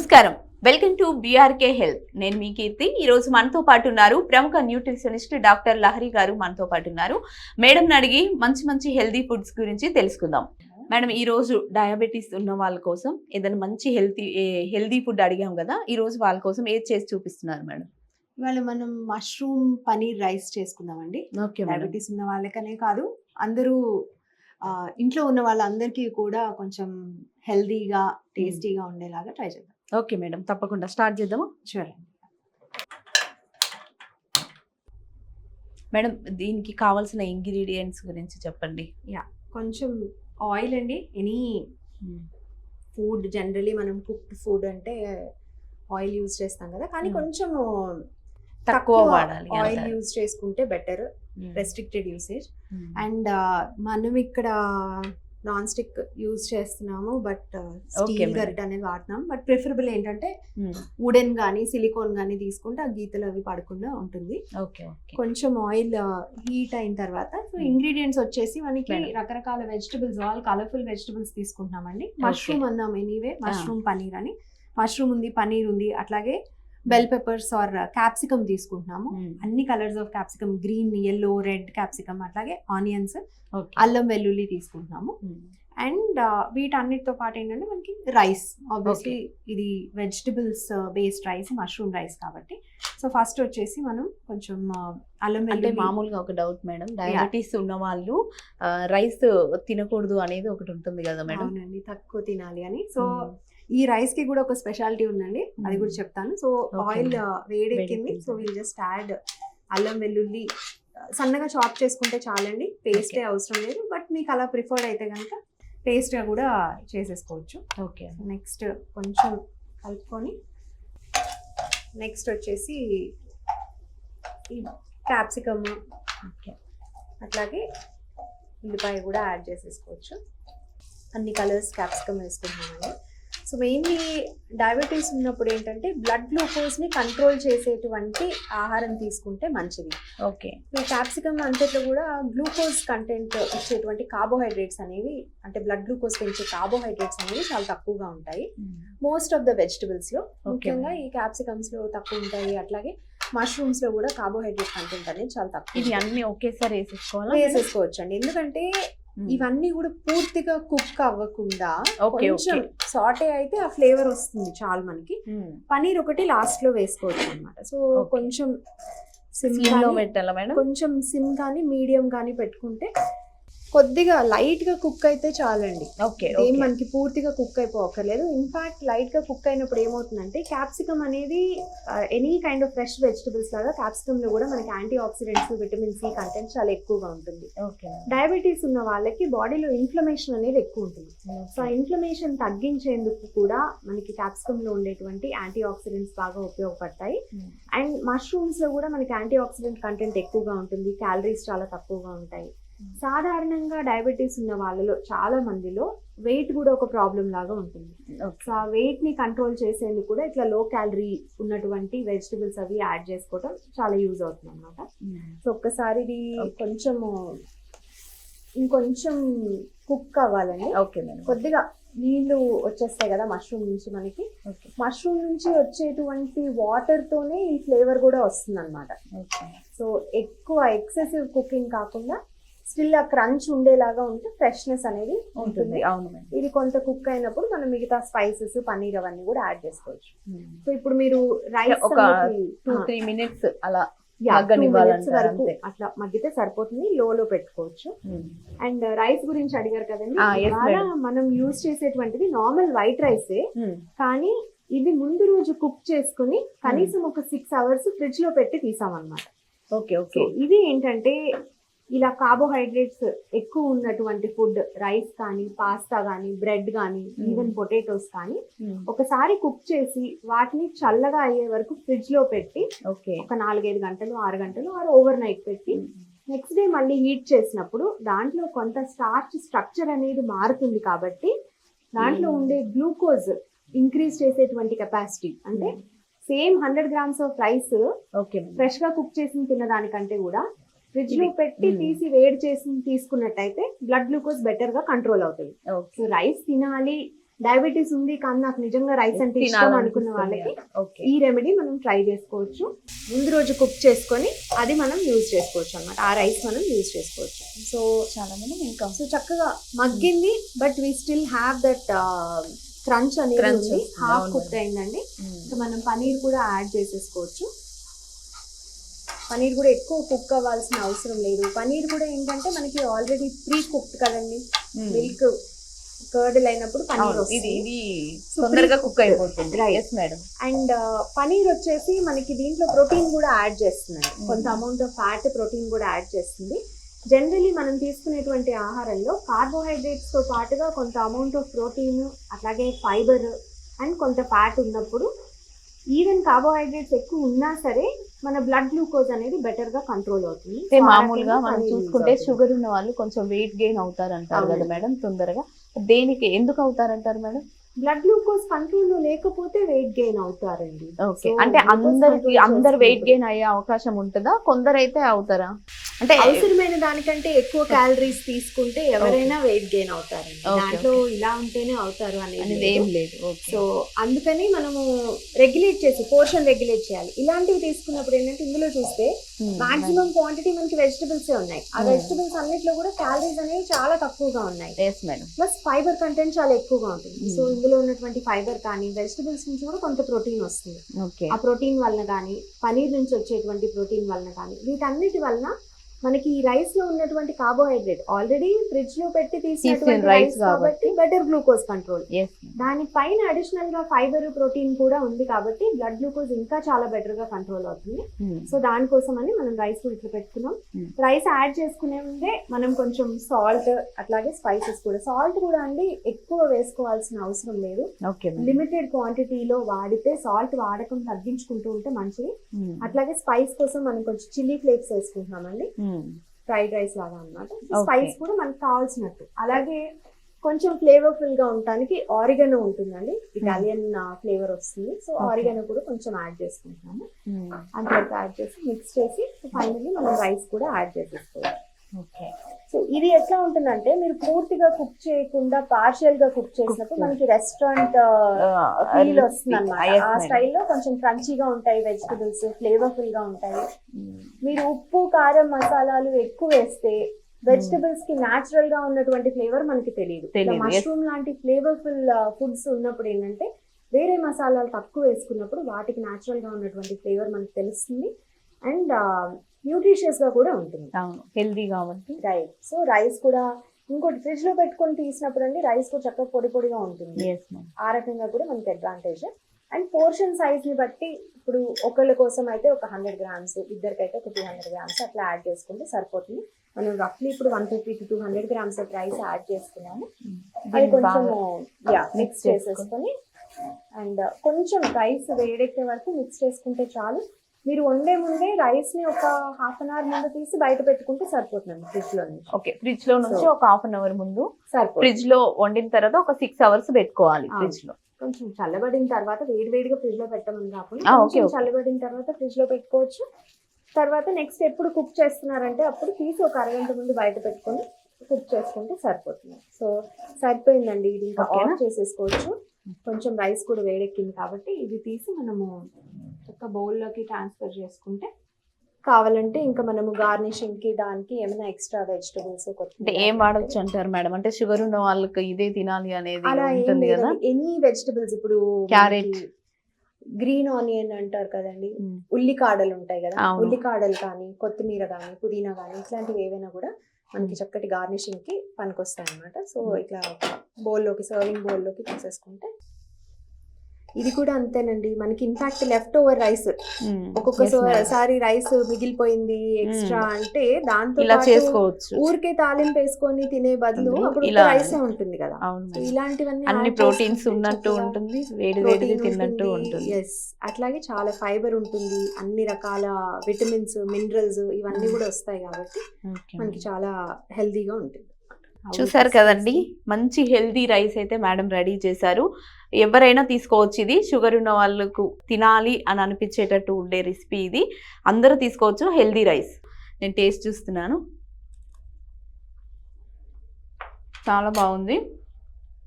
నమస్కారం, welcome to BRK health. నేను మీ కీర్తి. ఈ రోజు మనతో పాటు ఉన్నారు ప్రముఖ న్యూట్రిషనిస్ట్ డాక్టర్ లహరి గారు. మనతో పాటు ఉన్నారు. మేడం అడిగి మంచి మంచి హెల్తీ ఫుడ్స్ గురించి తెలుసుకుందాం. మేడం, ఈ రోజు డయాబెటీస్ ఉన్న వాళ్ళ కోసం ఏదైనా మంచి హెల్తీ ఫుడ్ అడిగాం కదా, ఈ రోజు వాళ్ళ కోసం ఏది చేసి చూపిస్తున్నారు మేడం? ఇవాళ మనం మష్రూమ్ పనీర్ రైస్ చేసుకుందామండి. డయాబెటీస్ ఉన్న వాళ్ళకనే కాదు, అందరూ ఇంట్లో ఉన్న వాళ్ళందరికీ కూడా కొంచెం హెల్దీగా టేస్టీగా ఉండేలాగా ట్రై చేద్దాం. ఓకే మేడం, తప్పకుండా స్టార్ట్ చేద్దాము. షూర్. మేడం, దీనికి కావాల్సిన ఇంగ్రీడియంట్స్ గురించి చెప్పండి. కొంచెం ఆయిల్ అండి. ఎనీ ఫుడ్ జనరలీ మనం కుక్డ్ ఫుడ్ అంటే ఆయిల్ యూజ్ చేస్తాం కదా, కానీ కొంచెం తక్కువ వాడాలి. ఆయిల్ యూజ్ చేసుకుంటే బెటర్, రెస్ట్రిక్టెడ్ యూసేజ్. అండ్ మనం ఇక్కడ నాన్ స్టిక్ యూజ్ చేస్తున్నాము, బట్ స్టీల్ గరిట అనేది వాడుతున్నాం. బట్ ప్రిఫరబుల్ ఏంటంటే వుడెన్ గానీ సిలికాన్ గానీ తీసుకుంటే ఆ గీతలు అవి పడకుండా ఉంటుంది. కొంచెం ఆయిల్ హీట్ అయిన తర్వాత ఇంగ్రీడియంట్స్ వచ్చేసి మనకి రకరకాల వెజిటబుల్స్, ఆల్ కలర్ఫుల్ వెజిటబుల్స్ తీసుకుంటున్నామండి. మష్రూమ్ అన్నాం, ఎనీవే మష్రూమ్ పనీర్ అని. మష్రూమ్ ఉంది, పనీర్ ఉంది, అట్లాగే బెల్ పెప్పర్స్ ఆర్ క్యాప్సికమ్ తీసుకుంటున్నాము. అన్ని colours of capsicum, green, yellow, red capsicum, అట్లాగే ఆనియన్స్, అల్లం వెల్లుల్లి తీసుకుంటున్నాము. అండ్ వీటన్నిటితో పాటు ఏంటంటే మనకి రైస్, ఆబ్వియస్లీ ఇది vegetables based rice, mushroom rice కాబట్టి. సో ఫస్ట్ వచ్చేసి మనం కొంచెం అల్లం వెల్లుల్లి. మామూలుగా ఒక డౌట్ మేడం, డయాబెటీస్ ఉన్న వాళ్ళు రైస్ తినకూడదు అనేది ఒకటి ఉంటుంది కదా మేడం? అవునండి, తక్కువ తినాలి అని. సో ఈ రైస్ కి కూడా ఒక స్పెషాలిటీ ఉందండి, అది కూడా చెప్తాను. సో ఆయిల్ వేడెక్కింది, సో విల్ జస్ట్ యాడ్ అల్లం వెల్లుల్లి. సన్నగా చాప్ చేసుకుంటే చాలండి, పేస్టే అవసరం లేదు. బట్ మీకు అలా ప్రిఫర్డ్ అయితే కనుక పేస్ట్గా కూడా చేసేసుకోవచ్చు. ఓకే. నెక్స్ట్ కొంచెం కలుపుకొని, నెక్స్ట్ వచ్చేసి ఈ క్యాప్సికమ్, అట్లాగే ఉల్లిపాయ కూడా యాడ్ చేసేసుకోవచ్చు. అన్ని కలర్స్ క్యాప్సికమ్ వేసుకుంటున్నామండి. సో మెయిన్లీ డయాబెటీస్ ఉన్నప్పుడు ఏంటంటే బ్లడ్ గ్లూకోజ్ని కంట్రోల్ చేసేటువంటి ఆహారం తీసుకుంటే మంచిది. ఓకే. ఈ క్యాప్సికమ్ అంతట్లో కూడా గ్లూకోజ్ కంటెంట్ ఇచ్చేటువంటి కార్బోహైడ్రేట్స్ అనేవి, అంటే బ్లడ్ గ్లూకోజ్ పెంచే కార్బోహైడ్రేట్స్ అనేవి చాలా తక్కువగా ఉంటాయి మోస్ట్ ఆఫ్ ద వెజిటబుల్స్లో. ముఖ్యంగా ఈ క్యాప్సికమ్స్లో తక్కువ ఉంటాయి, అట్లాగే మష్రూమ్స్లో కూడా కార్బోహైడ్రేట్ కంటెంట్ అనేది చాలా తక్కువ. ఇది అన్ని ఒకేసారి వేసేసుకోవచ్చు అండి, ఎందుకంటే ఇవన్నీ కూడా పూర్తిగా కుక్ అవ్వకుండా కొంచెం సాటే అయితే ఆ ఫ్లేవర్ వస్తుంది చాలు మనకి. పనీర్ ఒకటి లాస్ట్ లో వేసుకోవచ్చు అనమాట. సో కొంచెం సిమ్ లో పెట్టాలా మేడం? కొంచెం సిమ్ కానీ మీడియం కానీ పెట్టుకుంటే కొద్దిగా లైట్ గా కుక్ అయితే చాలండి. ఏం మనకి పూర్తిగా కుక్ అయిపోక్కర్లేదు. ఇన్ఫాక్ట్ లైట్ గా కుక్ అయినప్పుడు ఏమవుతుందంటే క్యాప్సికమ్ అనేది any kind of fresh vegetables లాగా క్యాప్సికమ్ లో కూడా మనకి antioxidants, vitamin C content చాలా ఎక్కువగా ఉంటుంది. డయాబెటీస్ ఉన్న వాళ్ళకి బాడీలో ఇన్ఫ్లమేషన్ అనేది ఎక్కువ ఉంటుంది. సో ఆ ఇన్ఫ్లమేషన్ తగ్గించేందుకు కూడా మనకి క్యాప్సికమ్ లో ఉండేటువంటి యాంటీ ఆక్సిడెంట్స్ బాగా ఉపయోగపడతాయి. అండ్ మష్రూమ్స్ లో కూడా మనకి యాంటీ ఆక్సిడెంట్ కంటెంట్ ఎక్కువగా ఉంటుంది, క్యాలరీస్ చాలా తక్కువగా ఉంటాయి. సాధారణంగా డయాబెటీస్ ఉన్న వాళ్ళలో చాలా మందిలో వెయిట్ కూడా ఒక ప్రాబ్లం లాగా ఉంటుంది. సో ఆ వెయిట్ ని కంట్రోల్ చేసేందుకు కూడా ఇట్లా లో క్యాలరీ ఉన్నటువంటి వెజిటబుల్స్ అవి యాడ్ చేసుకోవడం చాలా యూజ్ అవుతుంది అనమాట. సో ఒక్కసారి ఇది ఇంకొంచెం కుక్ అవ్వాలండి. కొద్దిగా నీళ్లు వచ్చేస్తాయి కదా మష్రూమ్ నుంచి మనకి. మష్రూమ్ నుంచి వచ్చేటువంటి వాటర్ తోనే ఈ ఫ్లేవర్ కూడా వస్తుంది అనమాట. సో ఎక్కువ ఎక్సెసివ్ కుకింగ్ కాకుండా స్టిల్ ఆ క్రంచ్ ఉండేలాగా ఉంటే ఫ్రెష్నెస్ అనేది ఉంటుంది. ఇది కొంత కుక్ అయినప్పుడు మనం మిగతా స్పైసెస్, పన్నీర్ అవన్నీ కూడా యాడ్ చేసుకోవచ్చు. సో ఇప్పుడు మీరు రైస్ ఒక 2-3 minutes అలా వరకు అట్లా మగ్గితే సరిపోతుంది, లోలో పెట్టుకోవచ్చు. అండ్ రైస్ గురించి అడిగారు కదండి, ఇవాళ మనం యూజ్ చేసేటువంటిది నార్మల్ వైట్ రైసే, కానీ ఇది ముందు రోజు కుక్ చేసుకుని కనీసం ఒక 6 hours ఫ్రిడ్జ్ లో పెట్టి తీసామన్నమాట. ఇది ఏంటంటే ఇలా కార్బోహైడ్రేట్స్ ఎక్కువ ఉన్నటువంటి ఫుడ్, రైస్ కానీ, పాస్తా కానీ, బ్రెడ్ కానీ, ఈవెన్ పొటాటోస్ కానీ ఒకసారి కుక్ చేసి వాటిని చల్లగా అయ్యే వరకు ఫ్రిడ్జ్ లో పెట్టి ఒక 4-5 గంటలు, 6 గంటలు ఓవర్ నైట్ పెట్టి నెక్స్ట్ డే మళ్ళీ హీట్ చేసినప్పుడు దాంట్లో కొంత స్టార్చ్ స్ట్రక్చర్ అనేది మారుతుంది. కాబట్టి దాంట్లో ఉండే గ్లూకోజ్ ఇంక్రీజ్ చేసేటువంటి కెపాసిటీ, అంటే same 100 grams of rice fresh గా కుక్ చేసి తినదానికంటే కూడా ఫ్రిడ్జ్ లో పెట్టి తీసి వేడి చేసి తీసుకున్నట్టయితే బ్లడ్ గ్లూకోజ్ బెటర్ గా కంట్రోల్ అవుతుంది. సో రైస్ తినాలి డయాబెటీస్ ఉంది కానీ నాకు నిజంగా రైస్ అంటే ఇష్టం అనుకున్న వాళ్ళకి ఈ రెమెడీ మనం ట్రై చేసుకోవచ్చు. ముందు రోజు కుక్ చేసుకొని అది మనం యూజ్ చేసుకోవచ్చు అన్నమాట. ఆ రైస్ మనం యూజ్ చేసుకోవచ్చు. సో చాలా మంది ఇంకా సో చక్కగా మగ్గింది, but we still have that crunch అనేది ఉంది. హాఫ్ కుక్ అయిందండి. సో మనం పనీర్ కూడా యాడ్ చేసేసుకోవచ్చు. పనీర్ కూడా ఎక్కువ కుక్ అవ్వాల్సిన అవసరం లేదు. పనీర్ కూడా ఏంటంటే మనకి ఆల్రెడీ ప్రీ కుక్డ్ కదండి, మిల్క్ కర్డ్ అయినప్పుడు పనీర్ ఇది తొందరగా కుక్ అయిపోతుంది. మేడం అండ్ పనీర్ వచ్చేసి మనకి దీంట్లో ప్రోటీన్ కూడా యాడ్ చేస్తుందండి. కొంత అమౌంట్ ఆఫ్ ఫ్యాట్ ప్రోటీన్ కూడా యాడ్ చేస్తుంది. జనరలీ మనం తీసుకునేటువంటి ఆహారంలో కార్బోహైడ్రేట్స్ తో పాటుగా కొంత అమౌంట్ ఆఫ్ ప్రోటీన్, అట్లాగే ఫైబర్ అండ్ కొంత ఫ్యాట్ ఉన్నప్పుడు ఈవెన్ కార్బోహైడ్రేట్స్ ఎక్కువ ఉన్నా సరే మన బ్లడ్ గ్లూకోజ్ అనేది బెటర్ గా కంట్రోల్ అవుతుంది. మామూలుగా మనం చూసుకుంటే షుగర్ ఉన్న వాళ్ళు కొంచెం వెయిట్ గెయిన్ అవుతారు అంటారు కదా మేడం తొందరగా. దేనికి ఎందుకు అవుతారంటారు మేడం? బ్లడ్ గ్లూకోజ్ కంట్రోల్ లో లేకపోతే వెయిట్ గెయిన్ అవుతారండి. ఓకే, అంటే అందరు వెయిట్ గెయిన్ అయ్యే అవకాశం ఉంటుందా? కొందరైతే అవుతారా? అంటే అవసరమైన దానికంటే ఎక్కువ క్యాలరీస్ తీసుకుంటే ఎవరైనా వెయిట్ గెయిన్ అవుతారండి. దాంట్లో ఇలా ఉంటేనే అవుతారు అనేది ఏం లేదు. సో అందుకని మనము రెగ్యులేట్ చేసి పోర్షన్ రెగ్యులేట్ చేయాలి. ఇలాంటివి తీసుకున్నప్పుడు ఏంటంటే ఇందులో చూస్తే మాక్సిమం క్వాంటిటీ మనకి వెజిటబుల్స్ ఉన్నాయి. ఆ వెజిటబుల్స్ అన్నిట్లో కూడా క్యాలరీస్ అనేవి చాలా తక్కువగా ఉన్నాయి. ప్లస్ ఫైబర్ కంటెంట్ చాలా ఎక్కువగా ఉంటుంది. సో ఇందులో ఉన్నటువంటి ఫైబర్ కానీ వెజిటబుల్స్ నుంచి కూడా కొంత ప్రోటీన్ వస్తుంది. ఆ ప్రోటీన్ వలన కానీ పనీర్ నుంచి వచ్చేటువంటి ప్రోటీన్ వలన కానీ వీటన్నిటి వలన మనకి ఈ రైస్ లో ఉన్నటువంటి కార్బోహైడ్రేట్ ఆల్రెడీ ఫ్రిడ్జ్ లో పెట్టి తీసినటువంటి రైస్ కాబట్టి బెటర్ గ్లూకోజ్ కంట్రోల్. దానిపైన అడిషనల్ గా ఫైబర్ ప్రోటీన్ కూడా ఉంది కాబట్టి బ్లడ్ గ్లూకోజ్ ఇంకా చాలా బెటర్ గా కంట్రోల్ అవుతుంది. సో దానికోసం అని మనం రైస్ ఇట్లా పెట్టుకున్నాం. రైస్ యాడ్ చేసుకునే ముందే మనం కొంచెం సాల్ట్ అట్లాగే స్పైసెస్ కూడా. సాల్ట్ కూడా అండి ఎక్కువ వేసుకోవాల్సిన అవసరం లేదు. లిమిటెడ్ క్వాంటిటీలో వాడితే సాల్ట్ వాడకం తగ్గించుకుంటూ ఉంటే మంచిది. అట్లాగే స్పైస్ కోసం మనం కొంచెం చిల్లీ ఫ్లేక్స్ వేసుకుంటున్నామండి, ఫ్రైడ్ రైస్ లాగా అన్నమాట. స్పైస్ కూడా మనకు కావాల్సినట్టు. అలాగే కొంచెం ఫ్లేవర్ఫుల్ గా ఉండడానికి ఆరిగనో ఉంటుందండి, ఇటాలియన్ ఫ్లేవర్ వస్తుంది. సో ఆరిగనో కూడా కొంచెం యాడ్ చేసుకుంటున్నాము. అంతవరకు యాడ్ చేసి మిక్స్ చేసి ఫైనల్లీ మనం రైస్ కూడా యాడ్ చేసేసుకోవచ్చు. సో ఇది ఎట్లా ఉంటుందంటే మీరు పూర్తిగా కుక్ చేయకుండా పార్షియల్ గా కుక్ చేసినప్పుడు మనకి రెస్టారెంట్ ఫీల్ వస్తుంది అన్నమాట. ఆ స్టైల్లో కొంచెం క్రంచీగా ఉంటాయి వెజిటబుల్స్, ఫ్లేవర్ఫుల్ గా ఉంటాయి. మీరు ఉప్పు కారం మసాలాలు ఎక్కువ వేస్తే వెజిటబుల్స్ కి న్యాచురల్ గా ఉన్నటువంటి ఫ్లేవర్ మనకి తెలియదు. మష్రూమ్ లాంటి ఫ్లేవర్ఫుల్ ఫుడ్స్ ఉన్నప్పుడు ఏంటంటే వేరే మసాలాలు తక్కువ వేసుకున్నప్పుడు వాటికి న్యాచురల్ గా ఉన్నటువంటి ఫ్లేవర్ మనకి తెలుస్తుంది. అండ్ న్యూట్రిషియస్ గా కూడా ఉంటుంది, హెల్దీ కాబట్టి. రైట్. సో రైస్ కూడా ఇంకోటి ఫ్రిడ్జ్ లో పెట్టుకొని తీసినప్పుడు అండి రైస్ కూడా చక్కగా పొడి పొడిగా ఉంటుంది. ఆ రకంగా కూడా మనకి అడ్వాంటేజ్. అండ్ పోర్షన్ సైజ్ ని బట్టి ఇప్పుడు ఒకళ్ళ కోసం అయితే ఒక 100 grams, ఇద్దరికైతే ఒక 200 grams అట్లా యాడ్ చేసుకుంటే సరిపోతుంది. మనం రఫ్లీ ఇప్పుడు 150 to 200 grams of rice add చేసుకున్నాము. అది కొంచెం మిక్స్ చేసేసుకొని అండ్ కొంచెం రైస్ వేడెక్కే వరకు మిక్స్ చేసుకుంటే చాలు. మీరు వండే ముందే రైస్ ని ఒక 1/2 hour ముందు తీసి బయట పెట్టుకుంటే సరిపోతుంది ఫ్రిడ్జ్ లో నుంచి. ఓకే, ఫ్రిడ్జ్ లో నుంచి ఒక 1/2 hour ముందు ఫ్రిడ్జ్ లో వండిన తర్వాత ఒక 6 hours పెట్టుకోవాలి ఫ్రిడ్జ్ లో. కొంచెం చల్లబడిన తర్వాత వేడివేడిగా ఫ్రిడ్జ్ లో పెట్టమని కాకుండా చల్లబడిన తర్వాత ఫ్రిడ్జ్ లో పెట్టుకోవచ్చు. తర్వాత నెక్స్ట్ ఎప్పుడు కుక్ చేస్తున్నారంటే అప్పుడు తీసి ఒక అరగంట ముందు బయట పెట్టుకొని కుక్ చేసుకుంటే సరిపోతుంది. సో సరిపోయిందండి, ఇది ఇంకా ఆఫ్ చేసేసుకోవచ్చు. కొంచెం రైస్ కూడా వేడెక్కింది కాబట్టి ఇది తీసి మనము ఒక బౌల్లోకి ట్రాన్స్ఫర్ చేసుకుంటే కావాలంటే ఇంకా మనము గార్నిషింగ్ కి దానికి ఏమైనా ఎక్స్ట్రా వెజిటబుల్స్ ఏం వాడచ్చు అంటారు మేడం? అంటే షుగర్ ఉన్న వాళ్ళకి ఇదే తినాలి అనేది ఉంటుంది కదా. ఎనీ వెజిటబుల్స్, ఇప్పుడు క్యారెట్, గ్రీన్ ఆనియన్ అంటారు కదండి, ఉల్లికాడలు ఉంటాయి కదా, ఉల్లికాడలు కానీ కొత్తిమీర కానీ పుదీనా కానీ ఇట్లాంటివి ఏవైనా కూడా మనకి చక్కటి గార్నిషింగ్ కి పనికొస్తాయి అన్నమాట. సో ఇట్లా బౌల్లోకి సర్వింగ్ బౌల్లోకి తీసేసుకుంటే ఇది కూడా అంతేనండి. మనకి ఇన్ఫాక్ట్ లెఫ్ట్ ఓవర్ రైస్ ఒక్కొక్కసారి రైస్ మిగిలిపోయింది ఎక్స్ట్రా అంటే దాంతో చేసుకోవచ్చు. ఊరికే తాలింపు వేసుకొని తినే బదులు అప్పుడు రైస్ ఉంటుంది కదా. ఇలాంటివన్నీ అన్ని ప్రోటీన్స్ ఉన్నట్టు ఉంటుంది, వేడి వేడిగా తిన్నట్టు ఉంటుంది. ఎస్, అట్లాగే చాలా ఫైబర్ ఉంటుంది, అన్ని రకాల విటమిన్స్ మినరల్స్ ఇవన్నీ కూడా వస్తాయి కాబట్టి మనకి చాలా హెల్దీగా ఉంటుంది. చూసారు కదండి, మంచి హెల్దీ రైస్ అయితే మేడం రెడీ చేశారు. ఎవరైనా తీసుకోవచ్చు. ఇది షుగర్ ఉన్న వాళ్ళకు తినాలి అని అనిపించేటట్టు ఉండే రెసిపీ ఇది. అందరూ తీసుకోవచ్చు హెల్దీ రైస్. నేను టేస్ట్ చూస్తున్నాను, చాలా బాగుంది.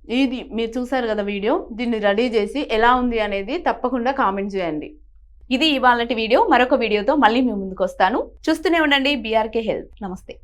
ఇది మీరు చూసారు కదా వీడియో, దీన్ని రెడీ చేసి ఎలా ఉంది అనేది తప్పకుండా కామెంట్ చేయండి. ఇది ఇవాళటి వీడియో. మరొక వీడియోతో మళ్ళీ మీ ముందుకు వస్తాను. చూస్తూనే ఉండండి బీఆర్కే హెల్త్. నమస్తే.